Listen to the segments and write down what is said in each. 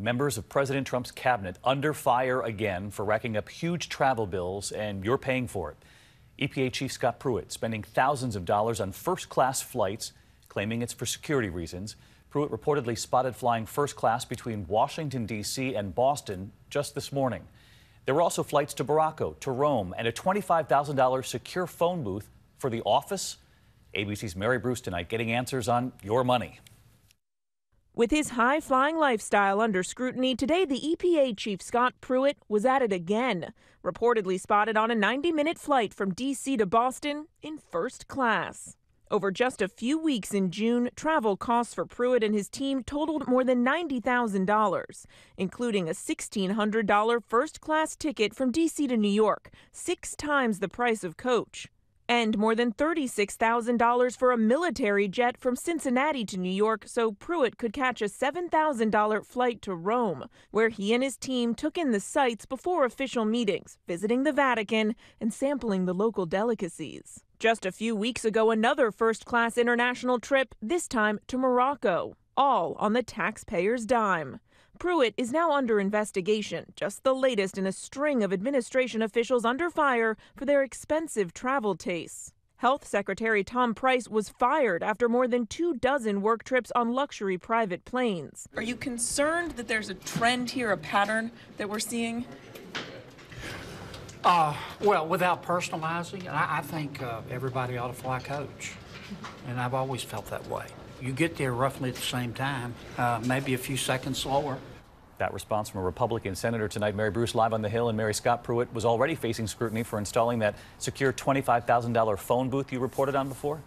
Members of President Trump's cabinet under fire again for racking up huge travel bills, and you're paying for it. EPA Chief Scott Pruitt spending thousands of dollars on first-class flights, claiming it's for security reasons. Pruitt reportedly spotted flying first class between Washington, D.C. and Boston just this morning. There were also flights to Morocco, to Rome, and a $25,000 secure phone booth for the office. ABC's Mary Bruce tonight getting answers on your money. With his high-flying lifestyle under scrutiny, today the EPA Chief Scott Pruitt was at it again, reportedly spotted on a 90-minute flight from D.C. to Boston in first class. Over just a few weeks in June, travel costs for Pruitt and his team totaled more than $90,000, including a $1,600 first-class ticket from D.C. to New York, 6 times the price of coach, and more than $36,000 for a military jet from Cincinnati to New York so Pruitt could catch a $7,000 flight to Rome, where he and his team took in the sights before official meetings, visiting the Vatican and sampling the local delicacies. Just a few weeks ago, another first-class international trip, this time to Morocco, all on the taxpayers' dime. Pruitt is now under investigation, just the latest in a string of administration officials under fire for their expensive travel tastes. Health Secretary Tom Price was fired after more than 24 work trips on luxury private planes. Are you concerned that there's a trend here, a pattern that we're seeing? Well, without personalizing, I think everybody ought to fly coach, and I've always felt that way. You get there roughly at the same time, maybe a few seconds slower. That response from a Republican senator tonight. Mary Bruce live on the Hill, and Mary, Scott Pruitt was already facing scrutiny for installing that secure $25,000 phone booth you reported on before.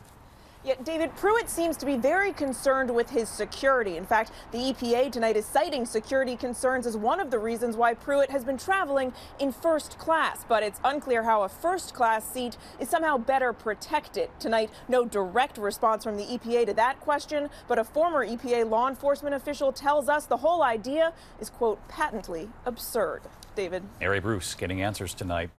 Yeah, David, Pruitt seems to be very concerned with his security. In fact, the EPA tonight is citing security concerns as one of the reasons why Pruitt has been traveling in first class. But it's unclear how a first-class seat is somehow better protected. Tonight, no direct response from the EPA to that question, but a former EPA law enforcement official tells us the whole idea is, quote, patently absurd. David. Mary Bruce getting answers tonight.